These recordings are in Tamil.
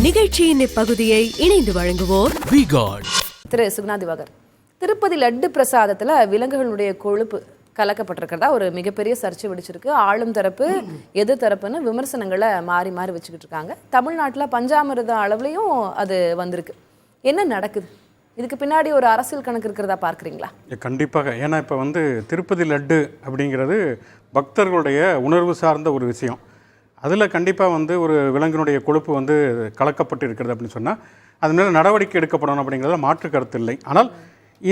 நிகழ்ச்சியின் இப்பகுதியை இணைந்து வழங்குவோர் திரு சுகுணா திவாகர். திருப்பதி லட்டு பிரசாதத்துல விலங்குகளுடைய கொழுப்பு கலக்கப்பட்டிருக்கிறதா ஒரு மிகப்பெரிய சர்ச்சை வெடிச்சிருக்கு. ஆளும் தரப்பு எதிர் தரப்புன்னு விமர்சனங்களை மாறி மாறி வச்சுக்கிட்டு இருக்காங்க. தமிழ்நாட்டில் பஞ்சாமிர்த அளவுலையும் அது வந்திருக்கு. என்ன நடக்குது? இதுக்கு பின்னாடி ஒரு அரசியல் கணக்கு இருக்கிறதா பார்க்குறீங்களா? கண்டிப்பாக. ஏன்னா இப்போ திருப்பதி லட்டு அப்படிங்கிறது பக்தர்களுடைய உணர்வு சார்ந்த ஒரு விஷயம். அதில் கண்டிப்பாக ஒரு விலங்கினுடைய கொழுப்பு கலக்கப்பட்டு இருக்கிறது அப்படின்னு சொன்னால் அது மேலே நடவடிக்கை எடுக்கப்படணும் அப்படிங்கிறத மாற்று கருத்து இல்லை. ஆனால்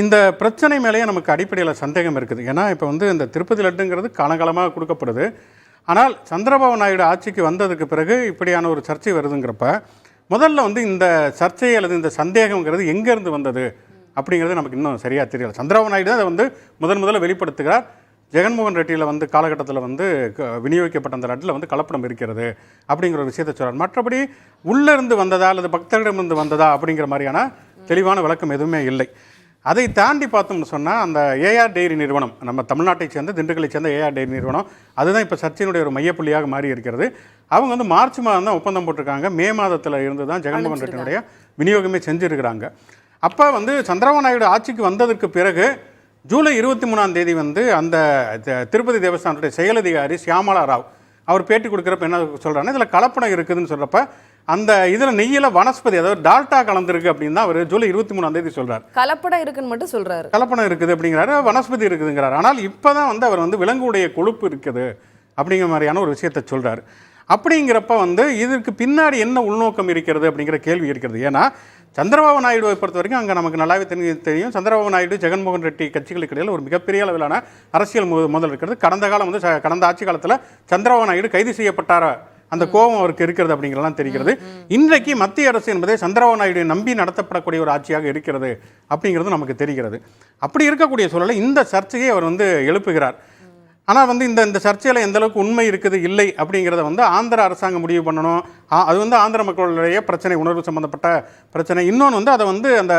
இந்த பிரச்சனை மேலேயே நமக்கு அடிப்படையில் சந்தேகம் இருக்குது. ஏன்னா இப்போ இந்த திருப்பதி லட்டுங்கிறது காலகாலமாக கொடுக்கப்படுது. ஆனால் சந்திரபாபு நாயுடு ஆட்சிக்கு வந்ததுக்கு பிறகு இப்படியான ஒரு சர்ச்சை வருதுங்கிறப்ப முதல்ல இந்த சர்ச்சை அல்லது இந்த சந்தேகங்கிறது எங்கேருந்து வந்தது அப்படிங்கிறது நமக்கு இன்னும் சரியாக தெரியல. சந்திரபாபு நாயுடு தான் அதை முதல்ல வெளிப்படுத்துகிறார். ஜெகன்மோகன் ரெட்டியில் காலகட்டத்தில் விநியோகிக்கப்பட்ட அந்த லட்டில் கலப்படம் இருக்கிறது அப்படிங்கிற ஒரு விஷயத்தை சொல்கிறார். மற்றபடி உள்ளிருந்து வந்ததா அல்லது பக்தர்களிடமிருந்து வந்ததா அப்படிங்கிற மாதிரியான தெளிவான விளக்கம் எதுவுமே இல்லை. அதை தாண்டி பார்த்தோம்னு சொன்னால் அந்த ஏஆர் டெய்ரி நிறுவனம், நம்ம தமிழ்நாட்டை சேர்ந்த திண்டுக்கலை சேர்ந்த ஏஆர் டெய்ரி நிறுவனம், அதுதான் இப்போ சர்ச்சையினுடைய ஒரு மையப்புள்ளியாக மாறி இருக்கிறது. அவங்க மார்ச் மாதம் தான் ஒப்பந்தம் போட்டிருக்காங்க. மே மாதத்தில் இருந்து தான் ஜெகன்மோகன் ரெட்டியினுடைய விநியோகமே செஞ்சுருக்கிறாங்க. அப்போ சந்திரபாபு நாயுடு ஆட்சிக்கு வந்ததற்கு பிறகு ஜூலை 23 அந்த திருப்பதி தேவஸ்தானத்துடைய செயலதிகாரி சியாமலா ராவ் அவர் பேட்டி கொடுக்குறப்ப என்ன சொல்கிறாருன்னா, இதில் கலப்படம் இருக்குதுன்னு சொல்கிறப்ப அந்த இதில் நெய்யில் வனஸ்பதி, அதாவது டால்டா கலந்துருக்கு அப்படின்னு தான் அவர் ஜூலை 23 சொல்கிறார். கலப்படம் இருக்குன்னு மட்டும் சொல்கிறாரு. கலப்படம் இருக்குது அப்படிங்கிறாரு, வனஸ்பதி இருக்குதுங்கிறார். ஆனால் இப்போ தான் அவர் விலங்குடைய கொழுப்பு இருக்குது அப்படிங்கிற மாதிரியான ஒரு விஷயத்தை சொல்கிறார். அப்படிங்கிறப்ப இதற்கு பின்னாடி என்ன உள்நோக்கம் இருக்கிறது அப்படிங்கிற கேள்வி இருக்கிறது. ஏன்னா சந்திரபாபு நாயுடுவை பொறுத்த வரைக்கும் அங்கே நமக்கு நல்லாவே தெரியும். சந்திரபாபு நாயுடு ஜெகன்மோகன் ரெட்டி கட்சிகளுக்கு இடையில் ஒரு மிகப்பெரிய அளவிலான அரசியல் முதல் இருக்கிறது. கடந்த காலம் கடந்த ஆட்சி காலத்தில் சந்திரபாபு நாயுடு கைது செய்யப்பட்டார அந்த கோபம் அவருக்கு இருக்கிறது அப்படிங்கிறதெல்லாம் தெரிகிறது. இன்றைக்கு மத்திய அரசு என்பதே சந்திரபாபு நாயுடு நம்பி நடத்தப்படக்கூடிய ஒரு ஆட்சியாக இருக்கிறது அப்படிங்கிறது நமக்கு தெரிகிறது. அப்படி இருக்கக்கூடிய சூழலில் இந்த சர்ச்சையை அவர் எழுப்புகிறார். ஆனால் இந்த சர்ச்சையில் எந்த அளவுக்கு உண்மை இருக்குது இல்லை அப்படிங்கிறத ஆந்திர அரசாங்கம் முடிவு பண்ணணும். அது ஆந்திர மக்களுடைய பிரச்சனை, உணர்வு சம்மந்தப்பட்ட பிரச்சனை. இன்னொன்று அதை அந்த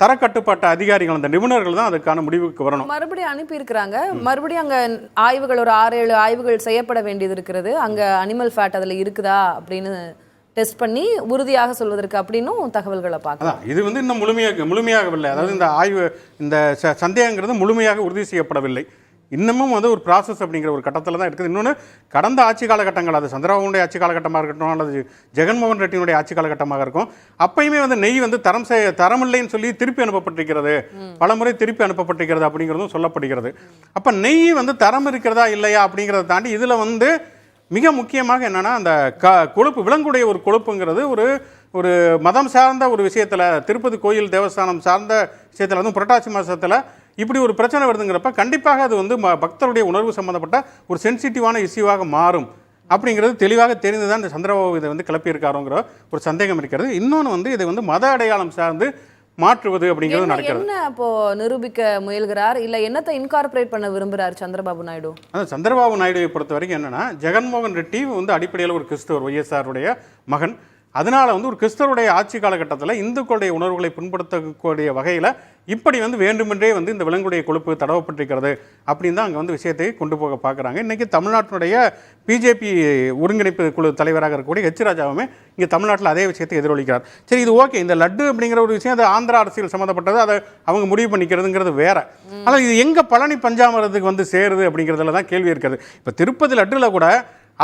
தரக்கட்டுப்பாட்டு அதிகாரிகள், அந்த நிபுணர்கள் தான் அதுக்கான முடிவுக்கு வரணும். மறுபடியும் அனுப்பியிருக்கிறாங்க. மறுபடியும் அங்கே ஆய்வுகள் ஒரு 6-7 ஆய்வுகள் செய்யப்பட வேண்டியது இருக்கிறது. அங்கே அனிமல் ஃபேட் அதில் இருக்குதா அப்படின்னு டெஸ்ட் பண்ணி உறுதியாக சொல்வதற்கு அப்படின்னும் தகவல்களை பார்க்கலாம். இது இன்னும் முழுமையாகவில்லை. அதாவது இந்த ஆய்வு, இந்த சந்தேகங்கிறது முழுமையாக உறுதி செய்யப்படவில்லை. இன்னமும் ஒரு ப்ராசஸ் அப்படிங்கிற ஒரு கட்டத்தில் தான் இருக்குது. இன்னொன்று, கடந்த ஆட்சி காலகட்டங்கள், அது சந்திரபாபுடைய ஆட்சி காலகட்டமாக இருக்கட்டும் அல்லது ஜெகன்மோகன் ரெட்டியினுடைய ஆட்சி காலகட்டமாக இருக்கும், அப்பயுமே நெய் தரமில்லைன்னு சொல்லி திருப்பி அனுப்பப்பட்டிருக்கிறது, பலமுறை திருப்பி அனுப்பப்பட்டிருக்கிறது அப்படிங்கிறதும் சொல்லப்படுகிறது. அப்போ நெய் தரம் இருக்கிறதா இல்லையா அப்படிங்கிறத தாண்டி இதில் மிக முக்கியமாக என்னென்னா அந்த கொழுப்பு, விலங்குடைய ஒரு கொழுப்புங்கிறது ஒரு மதம் சார்ந்த ஒரு விஷயத்தில், திருப்பதி கோயில் தேவஸ்தானம் சார்ந்த விஷயத்தில், அதுவும் புரட்டாசி மாதத்தில் இப்படி ஒரு பிரச்சனை வருதுங்கிறப்ப கண்டிப்பாக அது பக்தருடைய உணர்வு சம்மந்தப்பட்ட ஒரு சென்சிட்டிவான இஷ்யூவாக மாறும் அப்படிங்கிறது தெளிவாக தெரிந்து தான் இந்த சந்திரபாபு இதை கிளப்பியிருக்காருங்கிற ஒரு சந்தேகம் இருக்கிறது. இன்னொன்று இதை மத அடையாளம் சார்ந்து மாற்றுவது அப்படிங்கிறது நடக்கிறது. என்ன அப்போ நிரூபிக்க முயல்கிறார், இல்லை என்னத்தை இன்கார்பரேட் பண்ண விரும்புகிறார் சந்திரபாபு நாயுடு? அதான் சந்திரபாபு நாயுடுவை பொறுத்த வரைக்கும் என்னன்னா, ஜெகன்மோகன் ரெட்டி அடிப்படையில் ஒரு கிறிஸ்தவர், ஒய்எஸ்ஆருடைய மகன். அதனால் ஒரு கிறிஸ்தவருடைய ஆட்சி காலகட்டத்தில் இந்துக்களுடைய உணர்வுகளை புண்படுத்தக்கூடிய வகையில் இப்படி வேண்டுமென்றே இந்த விலங்குடைய கொழுப்பு தடவப்பட்டிருக்கிறது அப்படின்னு தான் அங்கே விஷயத்தை கொண்டு போக பார்க்குறாங்க. இன்றைக்கி தமிழ்நாட்டினுடைய பிஜேபி ஒருங்கிணைப்பு குழு தலைவராக இருக்கக்கூடிய ஹெச் ராஜாவுமே இங்கே தமிழ்நாட்டில் அதே விஷயத்தை எதிரொலிக்கிறார். சரி, இது ஓகே, இந்த லட்டு அப்படிங்கிற ஒரு விஷயம் அது ஆந்திரா அரசியல் சம்மந்தப்பட்டது, அதை அவங்க முடிவு பண்ணிக்கிறதுங்கிறது வேற. ஆனால் இது எங்கே பழனி பஞ்சாமிரத்துக்கு சேருது அப்படிங்கிறதுல தான் கேள்வி இருக்கிறது. இப்போ திருப்பதி லட்டில் கூட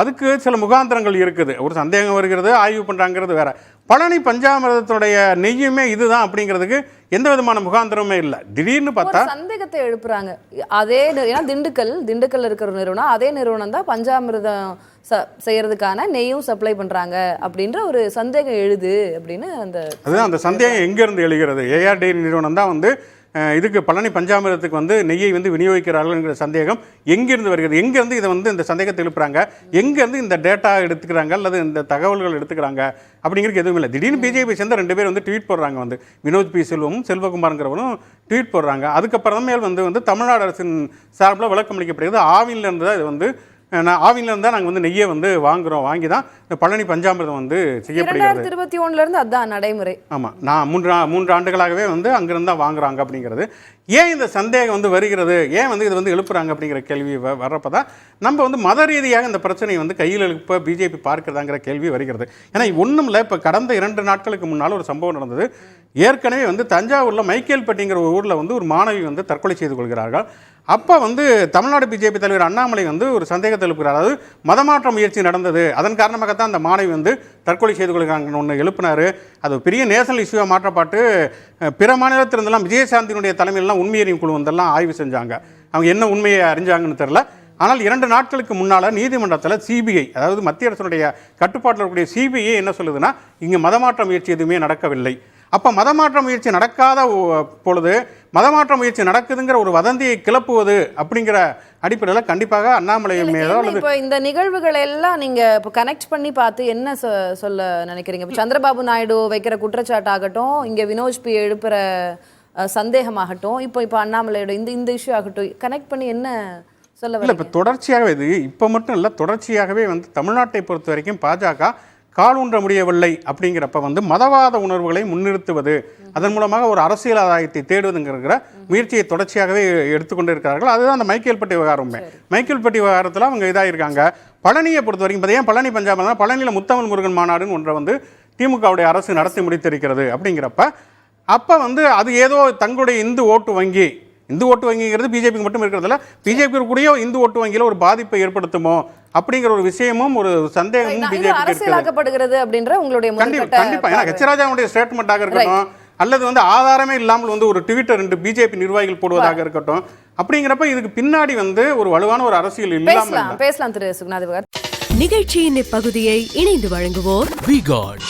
அதுக்கு சில முகாந்திரங்கள் இருக்குது. ஒரு சந்தேகம் வருகிறது, ஆய்வு பண்ணுறாங்கிறது வேற. பழனி பஞ்சாமிரதத்துடைய நெய்யுமே இதுதான் அப்படிங்கிறதுக்கு எந்த விதமான முகாந்திரமே இல்லை. திடீர்னு பார்த்தா சந்தேகத்தை எழுப்புறாங்க. அதே ஏன்னா திண்டுக்கல் இருக்கிற நிறுவனம், அதே நிறுவனம் தான் பஞ்சாமிரதம் செய்யறதுக்கான நெய்யும் சப்ளை பண்றாங்க அப்படின்ற ஒரு சந்தேகம் எழுது அப்படின்னு அதுதான் அந்த சந்தேகம் எங்கேருந்து எழுகிறது. ஏஆர் டெய்ரி நிறுவனம் தான் இதுக்கு பழனி பஞ்சாமிரத்துக்கு நெய்யை விநியோகிக்கிறார்கள்ங்கிற சந்தேகம் எங்கிருந்து வருகிறது, எங்கேருந்து இதை இந்த சந்தேகத்தை எழுப்புறாங்க, எங்கேருந்து இந்த டேட்டா எடுத்துக்கிறாங்க அல்லது இந்த தகவல்கள் எடுத்துக்கிறாங்க அப்படிங்கிறது எதுவும் இல்லை. திடீர்னு பிஜேபி சேர்ந்த 2 பேர் ட்வீட் போடுறாங்க. வினோத் பி செல்வமும் செல்வகுமார்ங்கிறவரும் ட்வீட் போடுறாங்க. அதுக்கப்புறமேல் தமிழ்நாடு அரசின் சார்பில் விளக்கம் அளிக்கப்படுகிறது. ஆவின்லேருந்து தான் இது ஆவின்லேருந்து தான் நாங்கள் நெய்யை வாங்குகிறோம், வாங்கி தான் இந்த பழனி பஞ்சாமிரதம் செய்யப்படுகிறது. 2021 அதுதான் நடைமுறை. ஆமாம், நான் 3 ஆண்டுகளாகவே அங்கிருந்து தான் வாங்குறாங்க அப்படிங்கிறது. ஏன் இந்த சந்தேகம் வந்து வருகிறது, ஏன் வந்து இது வந்து எழுப்புறாங்க அப்படிங்கிற கேள்வி வர்றப்ப தான் நம்ம வந்து மத ரீதியாக இந்த பிரச்சனையை வந்து கையில் எழுப்ப பிஜேபி பார்க்கிறதாங்கிற கேள்வி வருகிறது. ஏன்னா ஒன்றும் இல்லை, இப்போ கடந்த 2 நாட்களுக்கு முன்னால் ஒரு சம்பவம் நடந்தது. ஏற்கனவே வந்து தஞ்சாவூரில் மைக்கேல்பட்டிங்கிற ஒரு ஊரில் வந்து ஒரு மாணவி வந்து தற்கொலை செய்து கொள்கிறார்கள். அப்போ வந்து தமிழ்நாடு பிஜேபி தலைவர் அண்ணாமலை வந்து ஒரு சந்தேகத்தை எழுப்புகிறார். அதாவது மதமாற்ற முயற்சி நடந்தது, அதன் காரணமாகத்தான் அந்த மாணவி வந்து தற்கொலை செய்து கொள்கிறாங்கன்னு ஒன்று எழுப்பினார். அது பெரிய நேஷனல் இஷ்யூவாக மாற்றப்பட்டு பிற மாநிலத்திலிருந்தெல்லாம் விஜயசாந்தியினுடைய தலைமையிலாம் உண்மையறியும் குழு வந்தெல்லாம் ஆய்வு செஞ்சாங்க. அவங்க என்ன உண்மையை அறிஞ்சாங்கன்னு தெரில. ஆனால் 2 நாட்களுக்கு முன்னால் நீதிமன்றத்தில் சிபிஐ, அதாவது மத்திய அரசினுடைய கட்டுப்பாட்டில் இருக்கக்கூடிய சிபிஐ என்ன சொல்லுதுன்னா, இங்கே மதமாற்ற முயற்சி எதுவுமே நடக்கவில்லை. அப்போ மதமாற்ற முயற்சி நடக்காத பொழுது மதமாற்ற முயற்சி நடக்குதுங்கிற ஒரு வதந்தியை கிளப்புவது அப்படிங்கிற அடிப்படையில் கண்டிப்பாக அண்ணாமலை மீதோ அல்லது இப்போ இந்த நிகழ்வுகள் எல்லாம் நீங்க இப்போ கனெக்ட் பண்ணி பார்த்து என்ன சொல்ல நினைக்கிறீங்க? இப்போ சந்திரபாபு நாயுடு வைக்கிற குற்றச்சாட்டாகட்டும், இங்க வினோஜ் பி எழுப்புற சந்தேகமாகட்டும், இப்போ அண்ணாமலையோட இந்த இஷ்யூ ஆகட்டும், கனெக்ட் பண்ணி என்ன சொல்ல இல்லை? இப்போ தொடர்ச்சியாகவே இது இப்போ மட்டும் இல்லை, தொடர்ச்சியாகவே வந்து தமிழ்நாட்டை பொறுத்த வரைக்கும் பாஜக காலூன்ற முடியவில்லை அப்படிங்கிறப்ப வந்து மதவாத உணர்வுகளை முன்னிறுத்துவது, அதன் மூலமாக ஒரு அரசியல் ஆதாயத்தை தேடுவதுங்கிற முயற்சியை தொடர்ச்சியாகவே எடுத்துக்கொண்டு இருக்கிறார்கள். அதுதான் அந்த மைக்கேல்பட்டி விவகாரமே. மைக்கேல்பட்டி விவகாரத்தில் அவங்க இதாக இருக்காங்க. பழனியை பொறுத்த வரைக்கும் பார்த்தீங்கன்னா பழனி பஞ்சாப் தான், பழனியில் முத்தமிழ் முருகன் மாநாடுன்னு ஒன்றை வந்து திமுகவுடைய அரசு நடத்தி முடித்திருக்கிறது. அப்படிங்கிறப்ப அப்போ வந்து அது ஏதோ தங்களுடைய இந்து ஓட்டு வங்கிங்கிறது பிஜேபிக்கு மட்டும் இருக்கிறதுல, பிஜேபி கூடிய இந்து ஓட்டு வங்கியில் ஒரு பாதிப்பை ஏற்படுத்துமோ அப்படிங்கிற ஒரு விஷயமும் ஒரு சந்தேகமும் பிஜேபி அரசியலாக்கப்படுகிறது அப்படின்ற உங்களுடைய கண்டிப்பா. ஏன்னா ஹெச்ராஜாவுடைய ஸ்டேட்மெண்ட்டாக இருக்கட்டும், அல்லது வந்து ஆதாரமே இல்லாமல் வந்து ஒரு ட்விட்டர் 2 பிஜேபி நிர்வாகிகள் போடுவதாக இருக்கட்டும், அப்படிங்கிறப்ப இதுக்கு பின்னாடி வந்து ஒரு வலுவான ஒரு அரசியல் இல்லாமல் பேசலாம் திரு சுகுணா திவாகர். நிகழ்ச்சியின் இப்பகுதியை இணைந்து வழங்குவோர் V-Guard